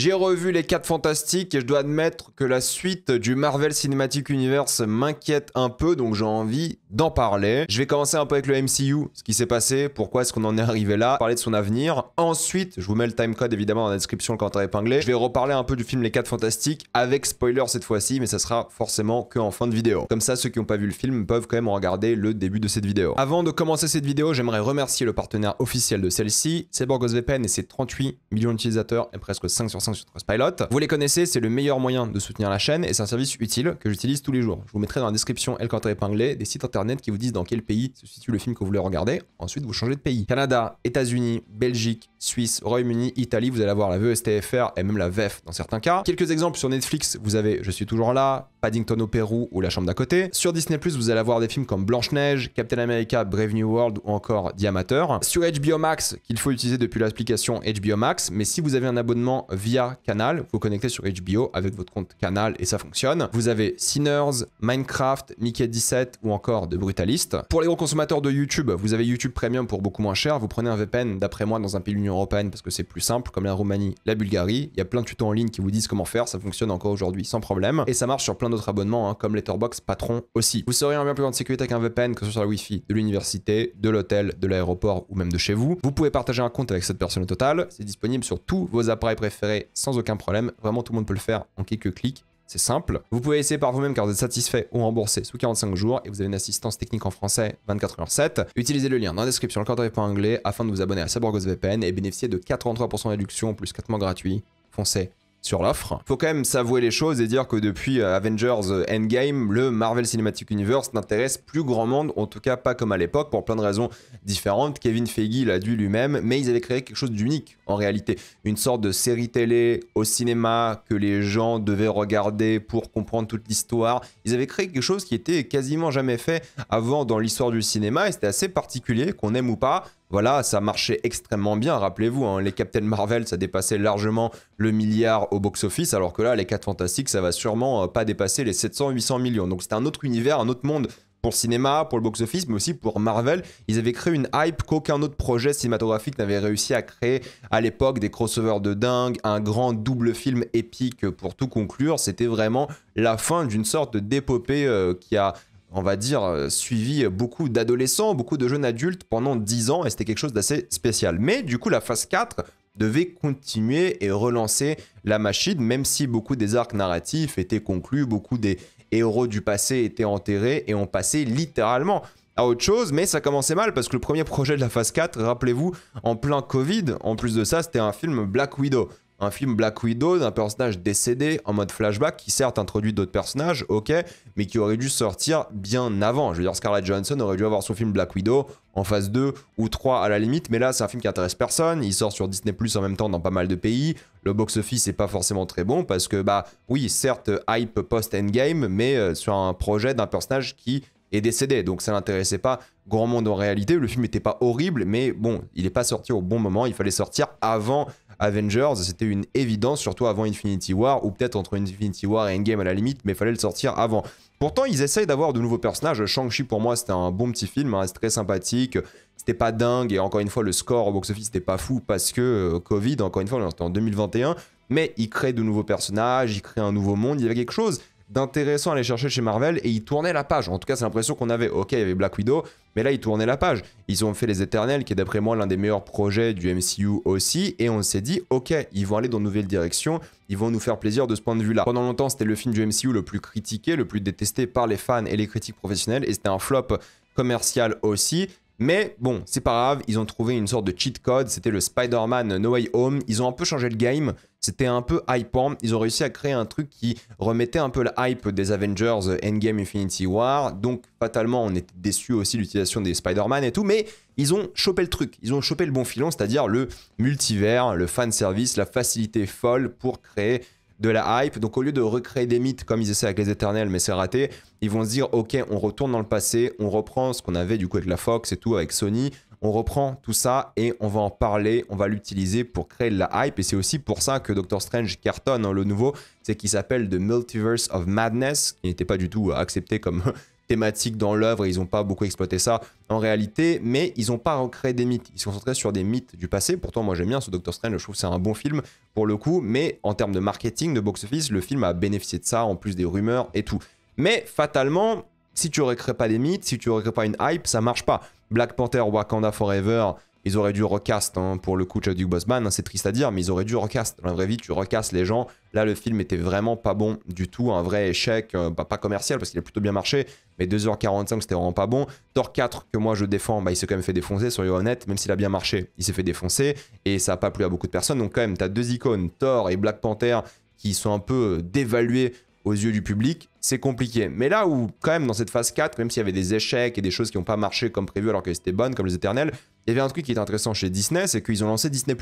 J'ai revu les 4 Fantastiques et je dois admettre que la suite du Marvel Cinematic Universe m'inquiète un peu, donc j'ai envie d'en parler. Je vais commencer un peu avec le MCU, ce qui s'est passé, pourquoi est-ce qu'on en est arrivé là, parler de son avenir. Ensuite, je vous mets le timecode évidemment dans la description, le commentaire épinglé. Je vais reparler un peu du film Les 4 Fantastiques, avec spoiler cette fois-ci, mais ça sera forcément que en fin de vidéo. Comme ça, ceux qui n'ont pas vu le film peuvent quand même regarder le début de cette vidéo. Avant de commencer cette vidéo, j'aimerais remercier le partenaire officiel de celle-ci, c'est BorgosVPN et ses 38 millions d'utilisateurs et presque 5 sur 5 sur Trustpilot. Vous les connaissez, c'est le meilleur moyen de soutenir la chaîne et c'est un service utile que j'utilise tous les jours. Je vous mettrai dans la description et le commentaire épinglé des sites internet qui vous disent dans quel pays se situe le film que vous voulez regarder. Ensuite, vous changez de pays. Canada, États-Unis, Belgique, Suisse, Royaume-Uni, Italie, vous allez avoir la VSTFR et même la VEF dans certains cas. Quelques exemples sur Netflix, vous avez Je suis toujours là, Paddington au Pérou ou La chambre d'à côté. Sur Disney+, vous allez avoir des films comme Blanche-Neige, Captain America, Brave New World ou encore The Amateur. Sur HBO Max, qu'il faut utiliser depuis l'application HBO Max, mais si vous avez un abonnement via Canal, vous vous connectez sur HBO avec votre compte Canal et ça fonctionne. Vous avez Sinners, Minecraft, Mickey 17 ou encore The Brutalist. Pour les gros consommateurs de YouTube, vous avez YouTube Premium pour beaucoup moins cher. Vous prenez un VPN, d'après moi, dans un pays de l'Union Européenne parce que c'est plus simple, comme la Roumanie, la Bulgarie. Il y a plein de tutos en ligne qui vous disent comment faire, ça fonctionne encore aujourd'hui sans problème. Et ça marche sur plein d'autres abonnements, comme Letterboxd, Patron aussi. Vous serez en bien plus grande sécurité avec un VPN que ce soit sur la Wi-Fi de l'université, de l'hôtel, de l'aéroport ou même de chez vous. Vous pouvez partager un compte avec cette personne au total. C'est disponible sur tous vos appareils préférés sans aucun problème. Vraiment, tout le monde peut le faire en quelques clics. C'est simple. Vous pouvez essayer par vous-même car vous êtes satisfait ou remboursé sous 45 jours et vous avez une assistance technique en français 24h7. Utilisez le lien dans la description, le commentaire épinglé afin de vous abonner à BorgosVPN et bénéficier de 83% de réduction plus 4 mois gratuits. Foncez sur l'offre. Faut quand même s'avouer les choses et dire que depuis Avengers Endgame, le Marvel Cinematic Universe n'intéresse plus grand monde, en tout cas pas comme à l'époque, pour plein de raisons différentes. Kevin Feige l'a dit lui-même, mais ils avaient créé quelque chose d'unique en réalité. Une sorte de série télé au cinéma que les gens devaient regarder pour comprendre toute l'histoire. Ils avaient créé quelque chose qui était quasiment jamais fait avant dans l'histoire du cinéma et c'était assez particulier, qu'on aime ou pas. Voilà, ça marchait extrêmement bien, rappelez-vous, hein, les Captain Marvel, ça dépassait largement le milliard au box-office, alors que là, les 4 Fantastiques, ça va sûrement pas dépasser les 700-800 millions. Donc c'était un autre univers, un autre monde pour le cinéma, pour le box-office, mais aussi pour Marvel. Ils avaient créé une hype qu'aucun autre projet cinématographique n'avait réussi à créer à l'époque, des crossovers de dingue, un grand double film épique pour tout conclure. C'était vraiment la fin d'une sorte d'épopée qui a, on va dire, suivi beaucoup d'adolescents, beaucoup de jeunes adultes pendant 10 ans et c'était quelque chose d'assez spécial. Mais du coup, la phase 4 devait continuer et relancer la machine, même si beaucoup des arcs narratifs étaient conclus, beaucoup des héros du passé étaient enterrés et on passait littéralement à autre chose, mais ça commençait mal parce que le premier projet de la phase 4, rappelez-vous, en plein Covid, en plus de ça, c'était un film Black Widow. Un film Black Widow d'un personnage décédé en mode flashback qui certes introduit d'autres personnages, ok, mais qui aurait dû sortir bien avant. Je veux dire, Scarlett Johansson aurait dû avoir son film Black Widow en phase 2 ou 3 à la limite, mais là c'est un film qui intéresse personne, il sort sur Disney+ en même temps dans pas mal de pays, le box-office est pas forcément très bon parce que bah oui, certes hype post-endgame, mais sur un projet d'un personnage qui est décédé, donc ça n'intéressait pas grand monde en réalité. Le film n'était pas horrible, mais bon, il n'est pas sorti au bon moment, il fallait sortir avant Avengers, c'était une évidence, surtout avant Infinity War, ou peut-être entre Infinity War et Endgame à la limite, mais il fallait le sortir avant. Pourtant, ils essayent d'avoir de nouveaux personnages. Shang-Chi, pour moi, c'était un bon petit film, hein, c'est très sympathique, c'était pas dingue, et encore une fois, le score au box-office, c'était pas fou, parce que Covid, encore une fois, on était en 2021, mais ils créent de nouveaux personnages, ils créent un nouveau monde, il y avait quelque chose d'intéressant à aller chercher chez Marvel et ils tournaient la page. En tout cas, c'est l'impression qu'on avait. Ok, il y avait Black Widow, mais là, ils tournaient la page. Ils ont fait Les Éternels, qui est d'après moi l'un des meilleurs projets du MCU aussi, et on s'est dit, ok, ils vont aller dans une nouvelle direction, ils vont nous faire plaisir de ce point de vue-là. Pendant longtemps, c'était le film du MCU le plus critiqué, le plus détesté par les fans et les critiques professionnels, et c'était un flop commercial aussi. Mais bon, c'est pas grave, ils ont trouvé une sorte de cheat code, c'était le Spider-Man No Way Home, ils ont un peu changé le game, c'était un peu hypant, ils ont réussi à créer un truc qui remettait un peu la hype des Avengers Endgame Infinity War, donc fatalement on était déçus aussi de l'utilisation des Spider-Man et tout, mais ils ont chopé le truc, ils ont chopé le bon filon, c'est-à-dire le multivers, le fanservice, la facilité folle pour créer de la hype. Donc au lieu de recréer des mythes comme ils essaient avec les Éternels, mais c'est raté, ils vont se dire ok, on retourne dans le passé, on reprend ce qu'on avait du coup avec la Fox et tout, avec Sony, on reprend tout ça et on va en parler, on va l'utiliser pour créer de la hype. Et c'est aussi pour ça que Doctor Strange cartonne, hein, le nouveau, c'est qu'il s'appelle The Multiverse of Madness, qui n'était pas du tout accepté comme thématique dans l'œuvre et ils n'ont pas beaucoup exploité ça en réalité, mais ils n'ont pas recréé des mythes. Ils se concentraient sur des mythes du passé. Pourtant, moi j'aime bien ce Doctor Strange, je trouve que c'est un bon film pour le coup, mais en termes de marketing, de box-office, le film a bénéficié de ça, en plus des rumeurs et tout. Mais fatalement, si tu recrées pas des mythes, si tu recrées pas une hype, ça marche pas. Black Panther, Wakanda Forever, ils auraient dû recast, hein, pour le coup, Chadwick Boseman, hein, c'est triste à dire, mais ils auraient dû recast. Dans la vraie vie, tu recastes les gens. Là, le film était vraiment pas bon du tout, un vrai échec, pas commercial parce qu'il a plutôt bien marché, mais 2h45, c'était vraiment pas bon. Thor 4, que moi je défends, bah, il s'est quand même fait défoncer, soyons honnêtes, même s'il a bien marché, il s'est fait défoncer, et ça a pas plu à beaucoup de personnes. Donc quand même, t'as deux icônes, Thor et Black Panther, qui sont un peu dévalués aux yeux du public, c'est compliqué. Mais là où, quand même, dans cette phase 4, même s'il y avait des échecs et des choses qui n'ont pas marché comme prévu alors qu'elles étaient bonnes, comme les Éternels, il y avait un truc qui était intéressant chez Disney, c'est qu'ils ont lancé Disney+.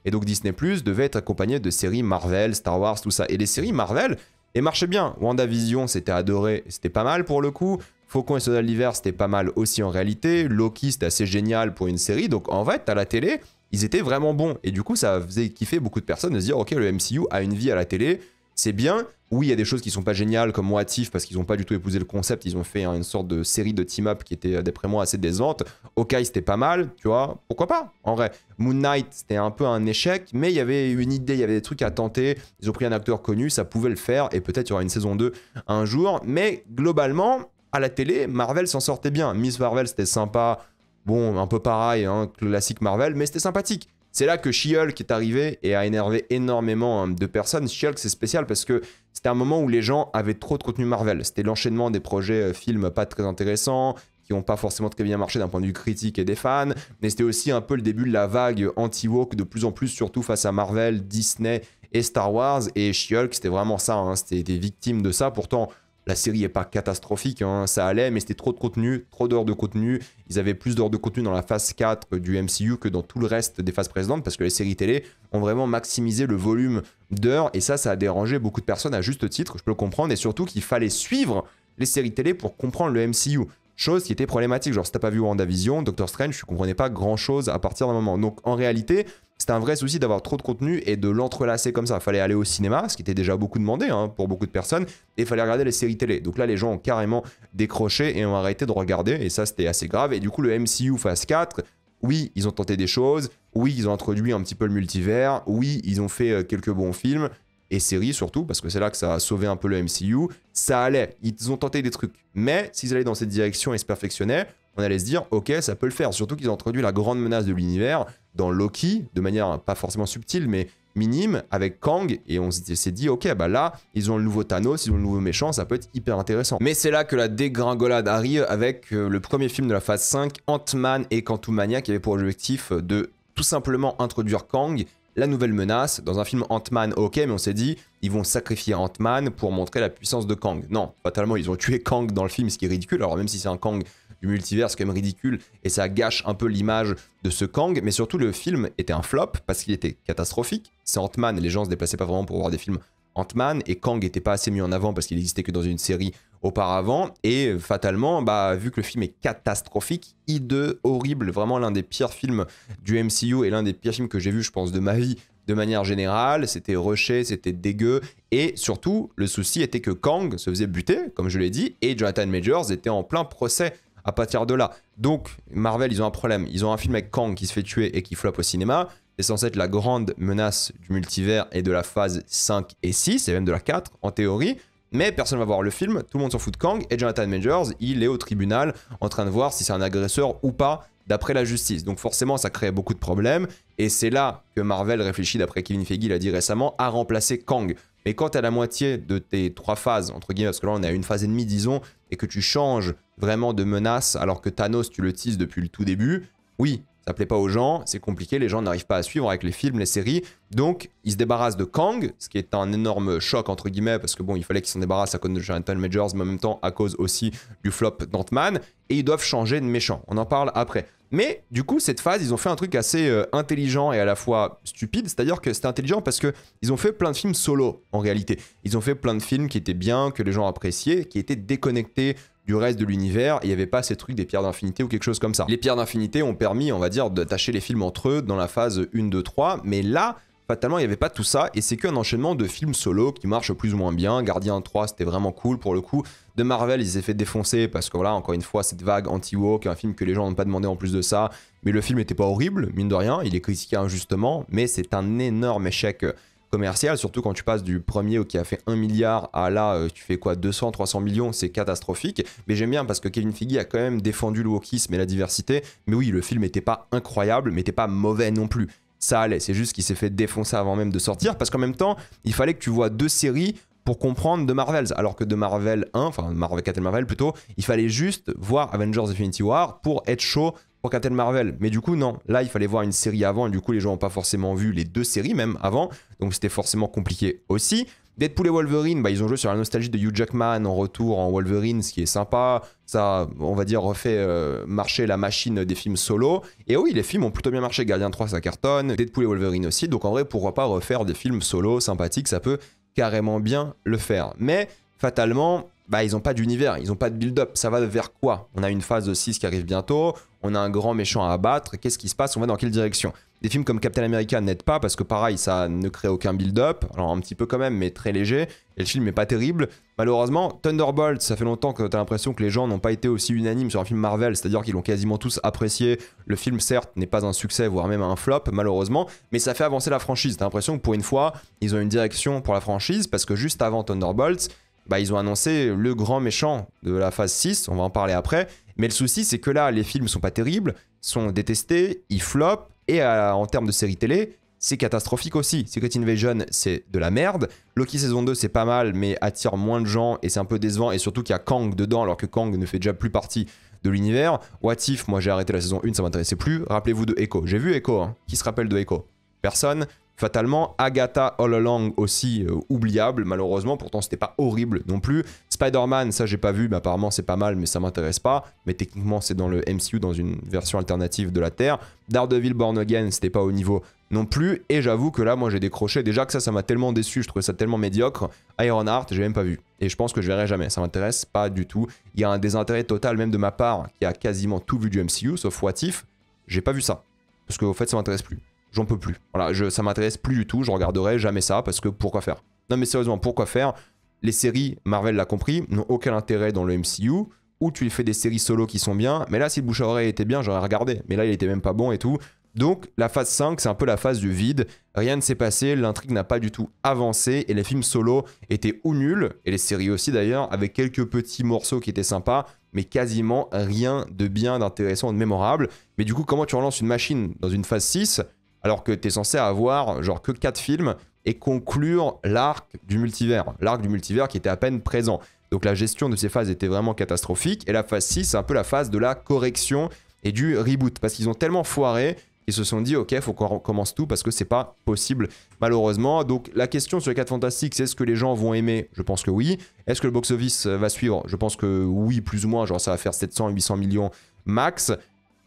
Et donc Disney+, devait être accompagné de séries Marvel, Star Wars, tout ça. Et les séries Marvel, elles marchaient bien. WandaVision, c'était adoré, c'était pas mal pour le coup. Faucon et Soldat de l'Hiver, c'était pas mal aussi en réalité. Loki, c'était assez génial pour une série. Donc en fait, à la télé, ils étaient vraiment bons. Et du coup, ça faisait kiffer beaucoup de personnes de se dire, ok, le MCU a une vie à la télé, c'est bien. Oui, il y a des choses qui sont pas géniales comme What If parce qu'ils n'ont pas du tout épousé le concept. Ils ont fait une sorte de série de team-up qui était, d'après moi, assez décevante. Hawkeye, c'était pas mal, tu vois. Pourquoi pas, en vrai. Moon Knight, c'était un peu un échec, mais il y avait une idée, il y avait des trucs à tenter. Ils ont pris un acteur connu, ça pouvait le faire, et peut-être il y aura une saison 2 un jour. Mais globalement, à la télé, Marvel s'en sortait bien. Miss Marvel, c'était sympa. Bon, un peu pareil, hein, classique Marvel, mais c'était sympathique. C'est là que She-Hulk est arrivé et a énervé énormément de personnes. She-Hulk, c'est spécial parce que c'était un moment où les gens avaient trop de contenu Marvel. C'était l'enchaînement des projets films pas très intéressants, qui n'ont pas forcément très bien marché d'un point de vue critique et des fans. Mais c'était aussi un peu le début de la vague anti-woke de plus en plus, surtout face à Marvel, Disney et Star Wars. Et She-Hulk, c'était vraiment ça, hein, c'était des victimes de ça. Pourtant, la série n'est pas catastrophique, hein, ça allait, mais c'était trop de contenu, trop d'heures de contenu. Ils avaient plus d'heures de contenu dans la phase 4 du MCU que dans tout le reste des phases précédentes, parce que les séries télé ont vraiment maximisé le volume d'heures, et ça a dérangé beaucoup de personnes à juste titre, je peux le comprendre, et surtout qu'il fallait suivre les séries télé pour comprendre le MCU. Chose qui était problématique, genre si t'as pas vu WandaVision, Doctor Strange, tu comprenais pas grand chose à partir d'un moment. Donc en réalité, c'était un vrai souci d'avoir trop de contenu et de l'entrelacer comme ça. Il fallait aller au cinéma, ce qui était déjà beaucoup demandé, hein, pour beaucoup de personnes, et il fallait regarder les séries télé. Donc là, les gens ont carrément décroché et ont arrêté de regarder, et ça c'était assez grave. Et du coup, le MCU phase 4, oui, ils ont tenté des choses, oui, ils ont introduit un petit peu le multivers, oui, ils ont fait quelques bons films, et séries surtout, parce que c'est là que ça a sauvé un peu le MCU, ça allait, ils ont tenté des trucs. Mais s'ils allaient dans cette direction et se perfectionnaient, on allait se dire, ok, ça peut le faire. Surtout qu'ils ont introduit la grande menace de l'univers dans Loki, de manière pas forcément subtile, mais minime, avec Kang, et on s'est dit, ok, bah là, ils ont le nouveau Thanos, ils ont le nouveau méchant, ça peut être hyper intéressant. Mais c'est là que la dégringolade arrive avec le premier film de la phase 5, Ant-Man et Quantumania, qui avait pour objectif de tout simplement introduire Kang, la nouvelle menace. Dans un film Ant-Man, ok, mais on s'est dit, ils vont sacrifier Ant-Man pour montrer la puissance de Kang. Non, fatalement, ils ont tué Kang dans le film, ce qui est ridicule. Alors même si c'est un Kang du multivers, c'est quand même ridicule, et ça gâche un peu l'image de ce Kang, mais surtout le film était un flop, parce qu'il était catastrophique. C'est Ant-Man, les gens se déplaçaient pas vraiment pour voir des films Ant-Man, et Kang était pas assez mis en avant parce qu'il existait que dans une série auparavant, et fatalement, bah, vu que le film est catastrophique, hideux, horrible, vraiment l'un des pires films du MCU et l'un des pires films que j'ai vu, je pense, de ma vie de manière générale, c'était rushé, c'était dégueu, et surtout, le souci était que Kang se faisait buter, comme je l'ai dit, et Jonathan Majors était en plein procès à partir de là. Donc, Marvel, ils ont un problème, ils ont un film avec Kang qui se fait tuer et qui floppe au cinéma, c'est censé être la grande menace du multivers et de la phase 5 et 6, et même de la 4, en théorie, mais personne ne va voir le film, tout le monde s'en fout de Kang, et Jonathan Majors, il est au tribunal en train de voir si c'est un agresseur ou pas d'après la justice. Donc forcément, ça crée beaucoup de problèmes, et c'est là que Marvel réfléchit, d'après Kevin Feige, il a dit récemment, à remplacer Kang. Mais quand tu as la moitié de tes 3 phases, entre guillemets, parce que là on est à une phase et demie, disons, et que tu changes vraiment de menace, alors que Thanos, tu le teases depuis le tout début, oui, ça plaît pas aux gens, c'est compliqué, les gens n'arrivent pas à suivre avec les films, les séries, donc ils se débarrassent de Kang, ce qui est un énorme choc entre guillemets, parce que bon, il fallait qu'ils s'en débarrassent à cause de Jonathan Majors, mais en même temps à cause aussi du flop d'Ant-Man, et ils doivent changer de méchant, on en parle après. Mais du coup, cette phase, ils ont fait un truc assez intelligent et à la fois stupide, c'est-à-dire que c'était intelligent parce qu'ils ont fait plein de films solo, en réalité. Ils ont fait plein de films qui étaient bien, que les gens appréciaient, qui étaient déconnectés du reste de l'univers, il n'y avait pas ces trucs des pierres d'infinité ou quelque chose comme ça. Les pierres d'infinité ont permis, on va dire, d'attacher les films entre eux dans la phase 1, 2, 3, mais là, fatalement, il n'y avait pas tout ça, et c'est qu'un enchaînement de films solo qui marchent plus ou moins bien. Guardian 3, c'était vraiment cool pour le coup. De Marvel, ils s'est fait défoncer parce que voilà, encore une fois, cette vague anti-woke, un film que les gens n'ont pas demandé en plus de ça. Mais le film n'était pas horrible, mine de rien, il est critiqué injustement, mais c'est un énorme échec commercial, surtout quand tu passes du premier qui a fait 1 milliard à là, tu fais quoi, 200, 300 millions, c'est catastrophique. Mais j'aime bien parce que Kevin Feige a quand même défendu le wokisme et la diversité. Mais oui, le film n'était pas incroyable, mais n'était pas mauvais non plus. Ça allait, c'est juste qu'il s'est fait défoncer avant même de sortir, parce qu'en même temps, il fallait que tu vois 2 séries pour comprendre de Marvels, alors que de Marvel 1, enfin Captain Marvel plutôt, il fallait juste voir Avengers Infinity War pour être chaud pour Captain Marvel. Mais du coup, non, là, il fallait voir une série avant, et du coup, les gens n'ont pas forcément vu les 2 séries même avant, donc c'était forcément compliqué aussi. Deadpool et Wolverine, bah, ils ont joué sur la nostalgie de Hugh Jackman en retour en Wolverine, ce qui est sympa. Ça, on va dire, refait marcher la machine des films solo. Et oui, les films ont plutôt bien marché. Guardian 3, ça cartonne. Deadpool et Wolverine aussi. Donc en vrai, pourquoi pas refaire des films solo sympathiques, ça peut carrément bien le faire. Mais fatalement, bah, ils n'ont pas d'univers, ils n'ont pas de build-up. Ça va vers quoi? On a une phase 6 qui arrive bientôt. On a un grand méchant à abattre. Qu'est-ce qui se passe? On va dans quelle direction? Des films comme Captain America n'aident pas parce que pareil, ça ne crée aucun build-up. Alors un petit peu quand même, mais très léger. Et le film n'est pas terrible. Malheureusement, Thunderbolt, ça fait longtemps que tu as l'impression que les gens n'ont pas été aussi unanimes sur un film Marvel. C'est-à-dire qu'ils l'ont quasiment tous apprécié. Le film, certes, n'est pas un succès, voire même un flop, malheureusement. Mais ça fait avancer la franchise. Tu as l'impression que pour une fois, ils ont une direction pour la franchise. Parce que juste avant Thunderbolt, bah, ils ont annoncé le grand méchant de la phase 6. On va en parler après. Mais le souci, c'est que là, les films sont pas terribles, sont détestés, ils flopent. Et en termes de série télé, c'est catastrophique aussi. Secret Invasion, c'est de la merde. Loki saison 2, c'est pas mal, mais attire moins de gens et c'est un peu décevant. Et surtout qu'il y a Kang dedans, alors que Kang ne fait déjà plus partie de l'univers. What If, moi j'ai arrêté la saison 1, ça m'intéressait plus. Rappelez-vous de Echo. J'ai vu Echo, hein. Qui se rappelle de Echo? Personne. Fatalement, Agatha All Along aussi oubliable, malheureusement. Pourtant, c'était pas horrible non plus. Spider-Man, ça j'ai pas vu, mais apparemment c'est pas mal, mais ça m'intéresse pas. Mais techniquement, c'est dans le MCU, dans une version alternative de la Terre. Daredevil Born Again, c'était pas au niveau non plus. Et j'avoue que là, moi j'ai décroché. Déjà que ça m'a tellement déçu, je trouvais ça tellement médiocre. Ironheart, j'ai même pas vu. Et je pense que je verrai jamais. Ça m'intéresse pas du tout. Il y a un désintérêt total, même de ma part, qui a quasiment tout vu du MCU, sauf What If. J'ai pas vu ça. Parce qu'au fait, ça m'intéresse plus. J'en peux plus. Voilà, ça m'intéresse plus du tout. Je regarderai jamais ça parce que pourquoi faire? Non mais sérieusement, pourquoi faire? Les séries, Marvel l'a compris, n'ont aucun intérêt dans le MCU. Ou tu fais des séries solo qui sont bien. Mais là, si le bouche à oreille était bien, j'aurais regardé. Mais là, il était même pas bon et tout. Donc, la phase 5, c'est un peu la phase du vide. Rien ne s'est passé, l'intrigue n'a pas du tout avancé. Et les films solo étaient ou nuls, et les séries aussi d'ailleurs, avec quelques petits morceaux qui étaient sympas, mais quasiment rien de bien, d'intéressant, de mémorable. Mais du coup, comment tu relances une machine dans une phase 6 alors que t'es censé avoir genre que 4 films et conclure l'arc du multivers. L'arc du multivers qui était à peine présent. Donc la gestion de ces phases était vraiment catastrophique. Et la phase 6, c'est un peu la phase de la correction et du reboot. Parce qu'ils ont tellement foiré qu'ils se sont dit, ok, faut qu'on recommence tout parce que c'est pas possible, malheureusement. Donc la question sur les 4 Fantastiques, c'est est-ce que les gens vont aimer? Je pense que oui. Est-ce que le box-office va suivre? Je pense que oui, plus ou moins. Genre ça va faire 700, 800 millions max.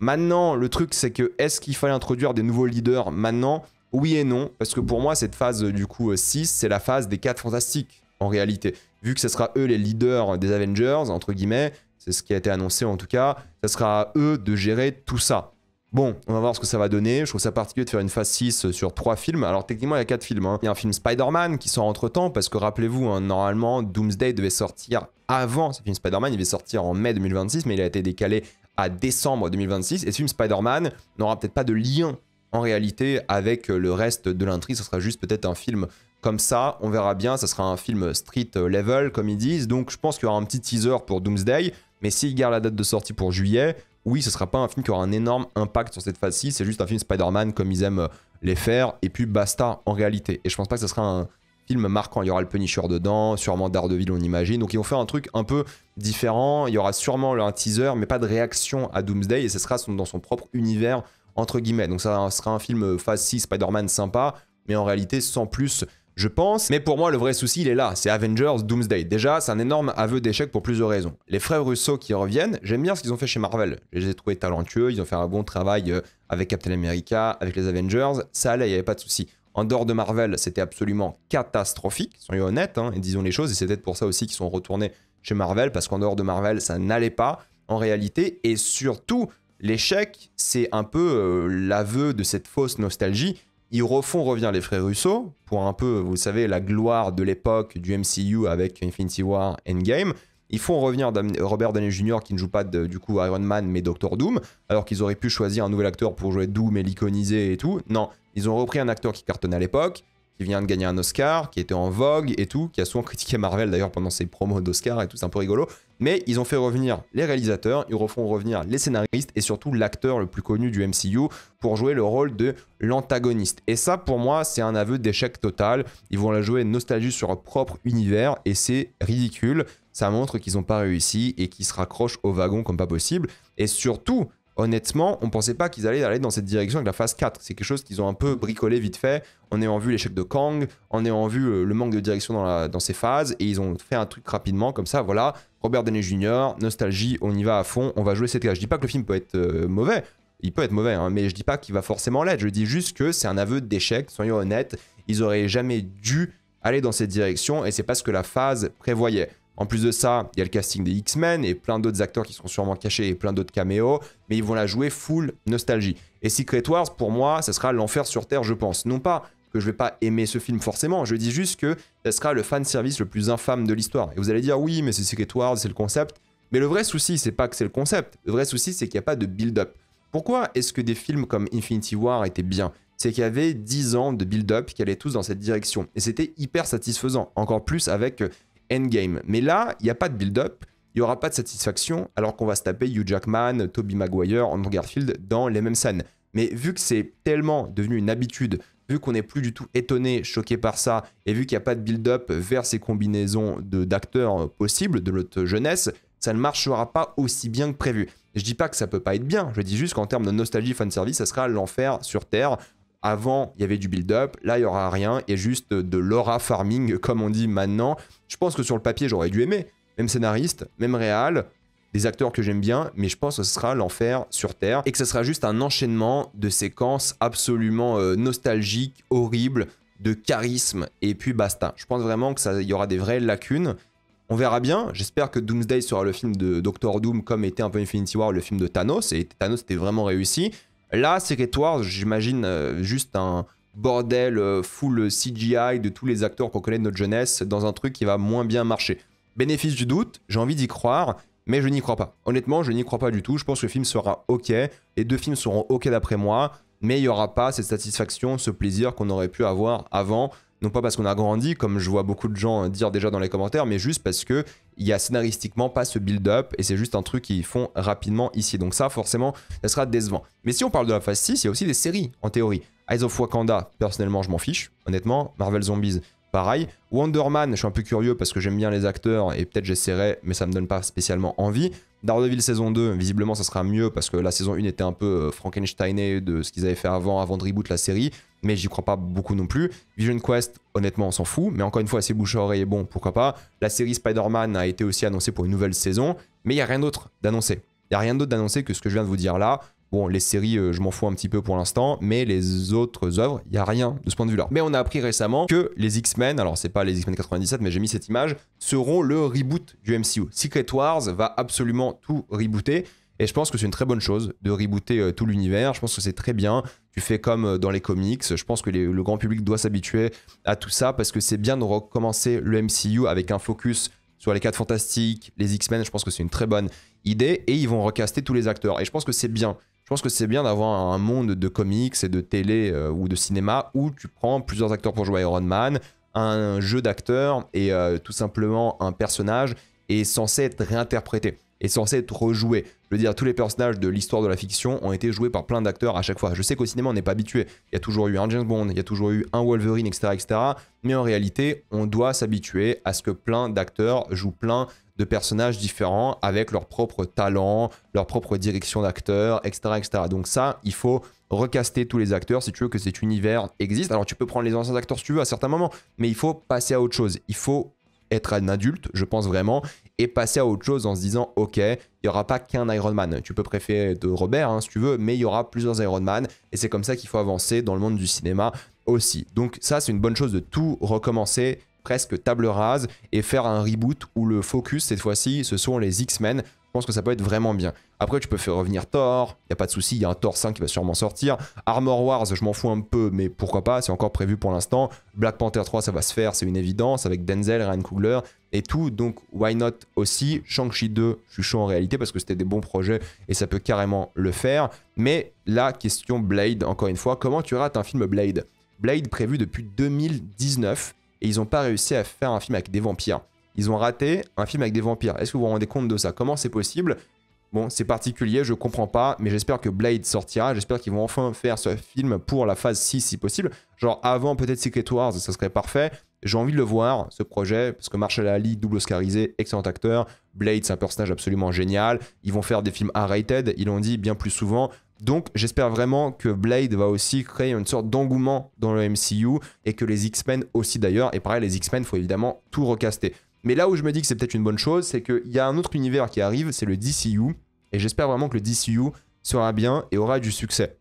Maintenant, le truc, c'est que est-ce qu'il fallait introduire des nouveaux leaders maintenant? Oui et non, parce que pour moi, cette phase du coup 6, c'est la phase des 4 Fantastiques, en réalité. Vu que ce sera eux les leaders des Avengers, entre guillemets, c'est ce qui a été annoncé en tout cas, ça sera à eux de gérer tout ça. Bon, on va voir ce que ça va donner. Je trouve ça particulier de faire une phase 6 sur 3 films. Alors techniquement, il y a 4 films. Hein. Il y a un film Spider-Man qui sort entre-temps, parce que rappelez-vous, hein, normalement, Doomsday devait sortir avant ce film Spider-Man. Il devait sortir en mai 2026, mais il a été décalé à décembre 2026. Et ce film Spider-Man n'aura peut-être pas de lien en réalité avec le reste de l'intrigue. Ce sera juste peut-être un film comme ça. On verra bien. Ça sera un film street level, comme ils disent. Donc je pense qu'il y aura un petit teaser pour Doomsday. Mais s'ils gardent la date de sortie pour juillet, oui, ce sera pas un film qui aura un énorme impact sur cette phase-ci. C'est juste un film Spider-Man comme ils aiment les faire. Et puis basta en réalité. Et je pense pas que ce sera un film marquant. Il y aura le Punisher dedans, sûrement Daredevil, on imagine. Donc ils vont faire un truc un peu différent. Il y aura sûrement un teaser, mais pas de réaction à Doomsday. Et ce sera dans son propre univers, entre guillemets. Donc ça sera un film phase 6 Spider-Man sympa, mais en réalité sans plus, je pense. Mais pour moi, le vrai souci, il est là. C'est Avengers Doomsday. Déjà, c'est un énorme aveu d'échec pour plusieurs raisons. Les frères Russo qui reviennent, j'aime bien ce qu'ils ont fait chez Marvel. Je les ai trouvés talentueux. Ils ont fait un bon travail avec Captain America, avec les Avengers. Ça allait, il n'y avait pas de souci. En dehors de Marvel, c'était absolument catastrophique, soyons honnêtes, hein, et disons les choses. Et c'est peut-être pour ça aussi qu'ils sont retournés chez Marvel, parce qu'en dehors de Marvel, ça n'allait pas en réalité. Et surtout, l'échec, c'est un peu l'aveu de cette fausse nostalgie. Ils refont revenir les frères Russo pour un peu, vous savez, la gloire de l'époque du MCU avec Infinity War Endgame. Ils font revenir Robert Downey Jr. qui ne joue pas du coup Iron Man mais Doctor Doom, alors qu'ils auraient pu choisir un nouvel acteur pour jouer Doom et l'iconiser et tout. Non, ils ont repris un acteur qui cartonnait à l'époque, qui vient de gagner un Oscar, qui était en vogue et tout, qui a souvent critiqué Marvel d'ailleurs pendant ses promos d'Oscar et tout, c'est un peu rigolo. Mais ils ont fait revenir les réalisateurs, ils refont revenir les scénaristes et surtout l'acteur le plus connu du MCU pour jouer le rôle de l'antagoniste. Et ça, pour moi, c'est un aveu d'échec total. Ils vont la jouer nostalgie sur leur propre univers et c'est ridicule. Ça montre qu'ils n'ont pas réussi et qu'ils se raccrochent au wagon comme pas possible. Et surtout, honnêtement, on pensait pas qu'ils allaient aller dans cette direction avec la phase 4. C'est quelque chose qu'ils ont un peu bricolé vite fait, en ayant vu l'échec de Kang, en ayant vu le manque de direction dans ces phases, et ils ont fait un truc rapidement, comme ça, voilà, Robert Downey Jr., nostalgie, on y va à fond, on va jouer cette case. Je dis pas que le film peut être mauvais, il peut être mauvais, hein, mais je dis pas qu'il va forcément l'être, je dis juste que c'est un aveu d'échec, soyons honnêtes, ils auraient jamais dû aller dans cette direction, et c'est pas ce que la phase prévoyait. En plus de ça, il y a le casting des X-Men et plein d'autres acteurs qui seront sûrement cachés et plein d'autres caméos, mais ils vont la jouer full nostalgie. Et Secret Wars, pour moi, ça sera l'enfer sur Terre, je pense. Non pas que je vais pas aimer ce film forcément, je dis juste que ça sera le fanservice le plus infâme de l'histoire. Et vous allez dire, oui, mais c'est Secret Wars, c'est le concept. Mais le vrai souci, c'est pas que c'est le concept. Le vrai souci, c'est qu'il n'y a pas de build-up. Pourquoi est-ce que des films comme Infinity War étaient bien ? C'est qu'il y avait 10 ans de build-up qui allaient tous dans cette direction. Et c'était hyper satisfaisant, encore plus avec Endgame. Mais là, il n'y a pas de build-up, il n'y aura pas de satisfaction, alors qu'on va se taper Hugh Jackman, Tobey Maguire, Andrew Garfield dans les mêmes scènes. Mais vu que c'est tellement devenu une habitude, vu qu'on n'est plus du tout étonné, choqué par ça, et vu qu'il n'y a pas de build-up vers ces combinaisons d'acteurs possibles de notre jeunesse, ça ne marchera pas aussi bien que prévu. Je dis pas que ça peut pas être bien, je dis juste qu'en termes de nostalgie fanservice, ça sera l'enfer sur Terre. Avant, il y avait du build-up, là, il n'y aura rien, et juste de l'aura farming, comme on dit maintenant. Je pense que sur le papier, j'aurais dû aimer. Même scénariste, même réal, des acteurs que j'aime bien, mais je pense que ce sera l'enfer sur Terre, et que ce sera juste un enchaînement de séquences absolument nostalgiques, horribles, de charisme, et puis basta. Je pense vraiment qu'il y aura des vraies lacunes. On verra bien, j'espère que Doomsday sera le film de Doctor Doom, comme était un peu Infinity War, le film de Thanos, et Thanos était vraiment réussi. Là, Secret Wars, j'imagine juste un bordel full CGI de tous les acteurs qu'on connaît de notre jeunesse dans un truc qui va moins bien marcher. Bénéfice du doute, j'ai envie d'y croire, mais je n'y crois pas. Honnêtement, je n'y crois pas du tout. Je pense que le film sera ok, les deux films seront ok d'après moi, mais il n'y aura pas cette satisfaction, ce plaisir qu'on aurait pu avoir avant. Non pas parce qu'on a grandi, comme je vois beaucoup de gens dire déjà dans les commentaires, mais juste parce qu'il n'y a scénaristiquement pas ce build-up et c'est juste un truc qu'ils font rapidement ici. Donc ça, forcément, ça sera décevant. Mais si on parle de la phase 6, il y a aussi des séries, en théorie. Eyes of Wakanda, personnellement, je m'en fiche, honnêtement. Marvel Zombies, pareil. Wonder Man, je suis un peu curieux parce que j'aime bien les acteurs et peut-être j'essaierai, mais ça me donne pas spécialement envie. Daredevil saison 2, visiblement ça sera mieux parce que la saison 1 était un peu Frankensteiné de ce qu'ils avaient fait avant de reboot la série, mais j'y crois pas beaucoup non plus. Vision Quest, honnêtement on s'en fout, mais encore une fois c'est bouche à oreille et bon, pourquoi pas. La série Spider-Man a été aussi annoncée pour une nouvelle saison, mais il n'y a rien d'autre d'annoncé. Il n'y a rien d'autre d'annoncé que ce que je viens de vous dire là. Bon, les séries, je m'en fous un petit peu pour l'instant, mais les autres œuvres, il n'y a rien de ce point de vue-là. Mais on a appris récemment que les X-Men, alors c'est pas les X-Men 97, mais j'ai mis cette image, seront le reboot du MCU. Secret Wars va absolument tout rebooter, et je pense que c'est une très bonne chose de rebooter tout l'univers. Je pense que c'est très bien. Tu fais comme dans les comics. Je pense que le grand public doit s'habituer à tout ça, parce que c'est bien de recommencer le MCU avec un focus sur les 4 Fantastiques, les X-Men. Je pense que c'est une très bonne idée, et ils vont recaster tous les acteurs. Et je pense que c'est bien. Je pense que c'est bien d'avoir un monde de comics et de télé ou de cinéma où tu prends plusieurs acteurs pour jouer Iron Man, un jeu d'acteurs et tout simplement un personnage est censé être réinterprété, est censé être rejoué. Je veux dire, tous les personnages de l'histoire de la fiction ont été joués par plein d'acteurs à chaque fois. Je sais qu'au cinéma, on n'est pas habitué. Il y a toujours eu un James Bond, il y a toujours eu un Wolverine, etc., etc. Mais en réalité, on doit s'habituer à ce que plein d'acteurs jouent plein de personnages différents avec leur propre talent, leur propre direction d'acteur, etc., etc. Donc ça, il faut recaster tous les acteurs si tu veux que cet univers existe. Alors tu peux prendre les anciens acteurs si tu veux à certains moments, mais il faut passer à autre chose. Il faut être un adulte, je pense vraiment, et passer à autre chose en se disant, ok, il n'y aura pas qu'un Iron Man. Tu peux préférer de Robert, hein, si tu veux, mais il y aura plusieurs Iron Man, et c'est comme ça qu'il faut avancer dans le monde du cinéma aussi. Donc ça, c'est une bonne chose de tout recommencer, presque table rase, et faire un reboot où le focus, cette fois-ci, ce sont les X-Men. pense que ça peut être vraiment bien. Après, tu peux faire revenir Thor, il n'y a pas de souci, il y a un Thor 5 qui va sûrement sortir. Armor Wars, je m'en fous un peu, mais pourquoi pas, c'est encore prévu pour l'instant. Black Panther 3, ça va se faire, c'est une évidence, avec Denzel, Ryan Coogler et tout, donc why not aussi. Shang-Chi 2, je suis chaud en réalité, parce que c'était des bons projets et ça peut carrément le faire. Mais la question Blade, encore une fois, comment tu rates un film Blade? Blade prévu depuis 2019, et ils n'ont pas réussi à faire un film avec des vampires. Ils ont raté un film avec des vampires. Est-ce que vous vous rendez compte de ça? Comment c'est possible? Bon, c'est particulier, je comprends pas, mais j'espère que Blade sortira. J'espère qu'ils vont enfin faire ce film pour la phase 6 si possible. Genre avant peut-être Secret Wars, ça serait parfait. J'ai envie de le voir, ce projet, parce que Marshall Ali, double oscarisé, excellent acteur. Blade, c'est un personnage absolument génial. Ils vont faire des films R-rated, ils l'ont dit bien plus souvent. Donc j'espère vraiment que Blade va aussi créer une sorte d'engouement dans le MCU, et que les X-Men aussi d'ailleurs. Et pareil, les X-Men, il faut évidemment tout recaster. Mais là où je me dis que c'est peut-être une bonne chose, c'est qu'il y a un autre univers qui arrive, c'est le DCU. Et j'espère vraiment que le DCU sera bien et aura du succès.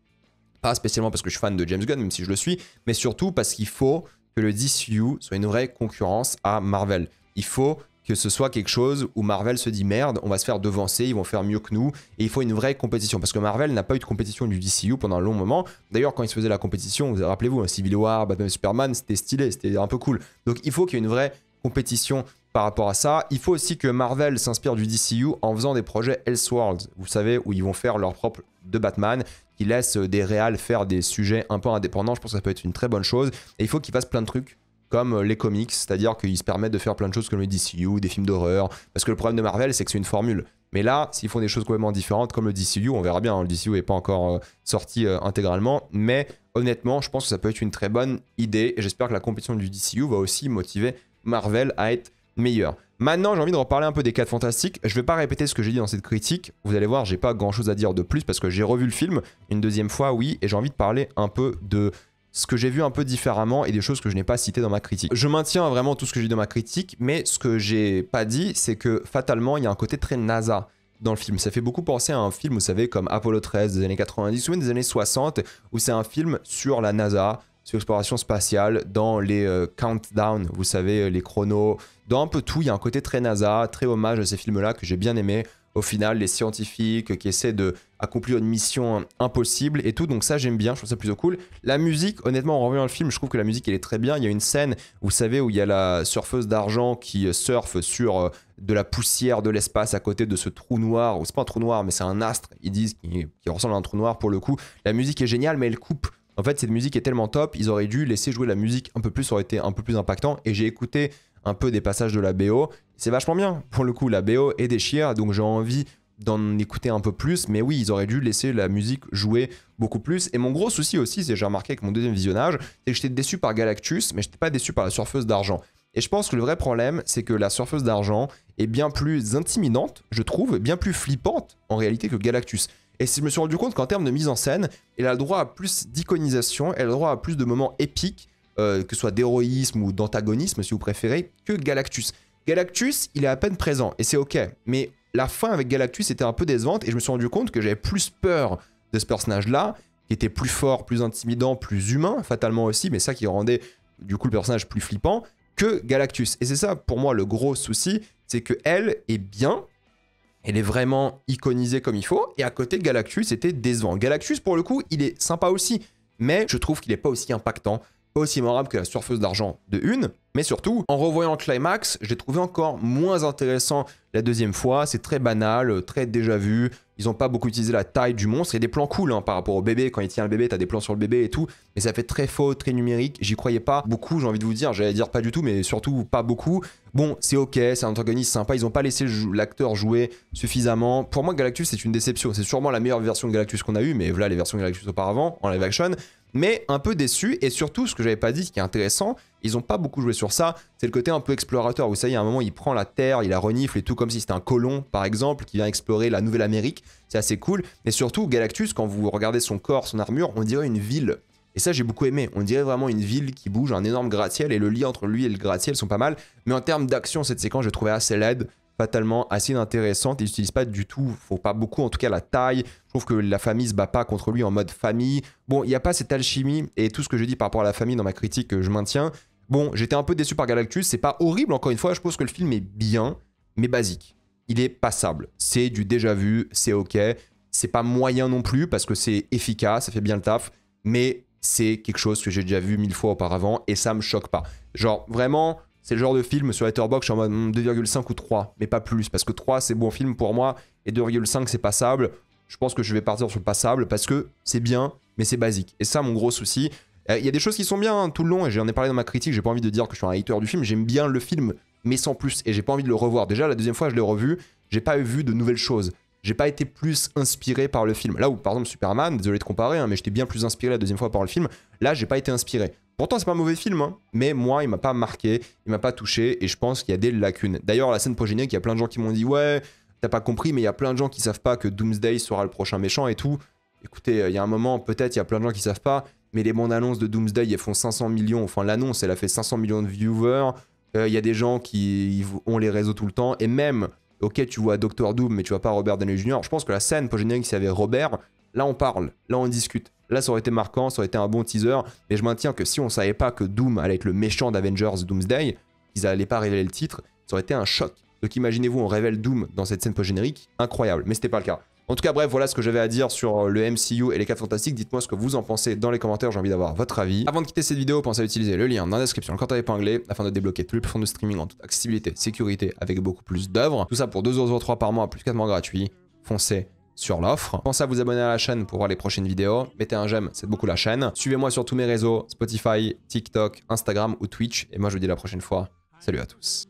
Pas spécialement parce que je suis fan de James Gunn, même si je le suis, mais surtout parce qu'il faut que le DCU soit une vraie concurrence à Marvel. Il faut que ce soit quelque chose où Marvel se dit merde, on va se faire devancer, ils vont faire mieux que nous, et il faut une vraie compétition, parce que Marvel n'a pas eu de compétition du DCU pendant un long moment. D'ailleurs, quand ils se faisaient la compétition, vous rappelez-vous, Civil War, Batman et Superman, c'était stylé, c'était un peu cool. Donc il faut qu'il y ait une vraie compétition par rapport à ça. Il faut aussi que Marvel s'inspire du DCU en faisant des projets Elseworlds, vous savez, où ils vont faire leur propre de Batman, qui laissent des réals faire des sujets un peu indépendants. Je pense que ça peut être une très bonne chose. Et il faut qu'ils fassent plein de trucs comme les comics, c'est-à-dire qu'ils se permettent de faire plein de choses comme le DCU, des films d'horreur. Parce que le problème de Marvel, c'est que c'est une formule. Mais là, s'ils font des choses complètement différentes comme le DCU, on verra bien, hein, le DCU n'est pas encore sorti intégralement, mais honnêtement, je pense que ça peut être une très bonne idée, et j'espère que la compétition du DCU va aussi motiver Marvel à être meilleur. Maintenant, j'ai envie de reparler un peu des 4 Fantastiques. Je vais pas répéter ce que j'ai dit dans cette critique. Vous allez voir, j'ai pas grand chose à dire de plus parce que j'ai revu le film une deuxième fois, oui, et j'ai envie de parler un peu de ce que j'ai vu un peu différemment et des choses que je n'ai pas citées dans ma critique. Je maintiens vraiment tout ce que j'ai dit dans ma critique, mais ce que j'ai pas dit, c'est que fatalement, il y a un côté très NASA dans le film. Ça fait beaucoup penser à un film, vous savez, comme Apollo 13 des années 90 ou même des années 60, où c'est un film sur la NASA, sur l'exploration spatiale, dans les countdowns, vous savez, les chronos, dans un peu tout. Il y a un côté très NASA, très hommage à ces films-là que j'ai bien aimé. Au final, les scientifiques qui essaient d'accomplir une mission impossible et tout, donc ça j'aime bien, je trouve ça plutôt cool. La musique, honnêtement, en revoyant le film, je trouve que la musique elle est très bien. Il y a une scène, vous savez, où il y a la surfeuse d'argent qui surfe sur de la poussière de l'espace à côté de ce trou noir, ou c'est pas un trou noir, mais c'est un astre, ils disent, qui ressemble à un trou noir pour le coup. La musique est géniale, mais elle coupe. En fait, cette musique est tellement top, ils auraient dû laisser jouer la musique un peu plus, ça aurait été un peu plus impactant. Et j'ai écouté un peu des passages de la BO, c'est vachement bien. Pour le coup, la BO est déchire, donc j'ai envie d'en écouter un peu plus. Mais oui, ils auraient dû laisser la musique jouer beaucoup plus. Et mon gros souci aussi, c'est j'ai remarqué avec mon deuxième visionnage, c'est que j'étais déçu par Galactus, mais j'étais pas déçu par la surfeuse d'argent. Et je pense que le vrai problème, c'est que la surfeuse d'argent est bien plus intimidante, je trouve, bien plus flippante en réalité que Galactus. Et je me suis rendu compte qu'en termes de mise en scène, elle a le droit à plus d'iconisation, elle a le droit à plus de moments épiques, que ce soit d'héroïsme ou d'antagonisme si vous préférez, que Galactus. Galactus, il est à peine présent et c'est ok, mais la fin avec Galactus était un peu décevante et je me suis rendu compte que j'avais plus peur de ce personnage-là, qui était plus fort, plus intimidant, plus humain, fatalement aussi, mais ça qui rendait du coup le personnage plus flippant, que Galactus. Et c'est ça pour moi le gros souci, c'est qu'elle est bien, elle est vraiment iconisée comme il faut, et à côté de Galactus, c'était décevant. Galactus, pour le coup, il est sympa aussi, mais je trouve qu'il n'est pas aussi impactant, pas aussi mémorable que la surfeuse d'argent de une, mais surtout, en revoyant le climax, j'ai trouvé encore moins intéressant la deuxième fois, c'est très banal, très déjà vu, ils n'ont pas beaucoup utilisé la taille du monstre, il y a des plans cool hein, par rapport au bébé, quand il tient le bébé, t'as des plans sur le bébé et tout, mais ça fait très faux, très numérique, j'y croyais pas beaucoup, j'ai envie de vous dire, j'allais dire pas du tout, mais surtout pas beaucoup. Bon, c'est ok, c'est un antagoniste sympa, ils n'ont pas laissé l'acteur jouer suffisamment. Pour moi, Galactus, c'est une déception, c'est sûrement la meilleure version de Galactus qu'on a eue, mais voilà les versions de Galactus auparavant, en live action, mais un peu déçu, et surtout, ce que j'avais pas dit, ce qui est intéressant, ils ont pas beaucoup joué sur ça, c'est le côté un peu explorateur. Vous savez, il y a un moment, il prend la Terre, il la renifle et tout, comme si c'était un colon, par exemple, qui vient explorer la Nouvelle-Amérique. C'est assez cool. Et surtout, Galactus, quand vous regardez son corps, son armure, on dirait une ville. Et ça, j'ai beaucoup aimé. On dirait vraiment une ville qui bouge, un énorme gratte-ciel, et le lien entre lui et le gratte-ciel sont pas mal. Mais en termes d'action, cette séquence, j'ai trouvé assez laide, fatalement assez inintéressante. Ils n'utilisent pas du tout, faut pas beaucoup, en tout cas la taille. Je trouve que la famille se bat pas contre lui en mode famille. Bon, il n'y a pas cette alchimie, et tout ce que j'ai dit par rapport à la famille dans ma critique, je maintiens. Bon, j'étais un peu déçu par Galactus, c'est pas horrible encore une fois, je pense que le film est bien, mais basique. il est passable. C'est du déjà vu, c'est ok. C'est pas moyen non plus parce que c'est efficace, ça fait bien le taf, mais c'est quelque chose que j'ai déjà vu 1000 fois auparavant et ça me choque pas. Genre vraiment, c'est le genre de film sur Letterboxd, je suis en mode 2,5 ou 3, mais pas plus, parce que 3 c'est bon film pour moi et 2,5 c'est passable. Je pense que je vais partir sur le passable parce que c'est bien, mais c'est basique. Et ça, mon gros souci. Il y a des choses qui sont bien tout le long, et j'en ai parlé dans ma critique, j'ai pas envie de dire que je suis un hater du film, j'aime bien le film, mais sans plus, et j'ai pas envie de le revoir. Déjà, la deuxième fois, je l'ai revu, j'ai pas vu de nouvelles choses. J'ai pas été plus inspiré par le film. Là où, par exemple, Superman, désolé de comparer, hein, mais j'étais bien plus inspiré la deuxième fois par le film. Là, j'ai pas été inspiré. Pourtant, c'est pas un mauvais film, hein, mais moi, il m'a pas marqué, il m'a pas touché, et je pense qu'il y a des lacunes. D'ailleurs, la scène post-générique, il y a plein de gens qui m'ont dit « Ouais, t'as pas compris, mais il y a plein de gens qui savent pas que Doomsday sera le prochain méchant et tout. » Écoutez, il y a un moment, peut-être, il y a plein de gens qui savent pas, mais les bandes annonces de Doomsday, elles font 500 millions. Enfin, l'annonce, elle a fait 500 millions de viewers. Il y a des gens qui ont les réseaux tout le temps, et même... Ok, tu vois Doctor Doom, mais tu vois pas Robert Downey Jr. Je pense que la scène post-générique, s'il y avait Robert, là on parle, là on discute. Là ça aurait été marquant, ça aurait été un bon teaser. Mais je maintiens que si on savait pas que Doom allait être le méchant d'Avengers Doomsday, qu'ils allaient pas révéler le titre, ça aurait été un choc. Donc imaginez-vous, on révèle Doom dans cette scène post-générique, incroyable. Mais c'était pas le cas. En tout cas, bref, voilà ce que j'avais à dire sur le MCU et les 4 Fantastiques. Dites-moi ce que vous en pensez dans les commentaires, j'ai envie d'avoir votre avis. Avant de quitter cette vidéo, pensez à utiliser le lien dans la description, le compte épinglé, afin de débloquer tous les plateformes de streaming en toute accessibilité, sécurité, avec beaucoup plus d'œuvres. Tout ça pour 2,03€ par mois, plus 4 mois gratuits. Foncez sur l'offre. Pensez à vous abonner à la chaîne pour voir les prochaines vidéos. Mettez un j'aime, c'est beaucoup la chaîne. Suivez-moi sur tous mes réseaux, Spotify, TikTok, Instagram ou Twitch. Et moi, je vous dis à la prochaine fois. Salut à tous.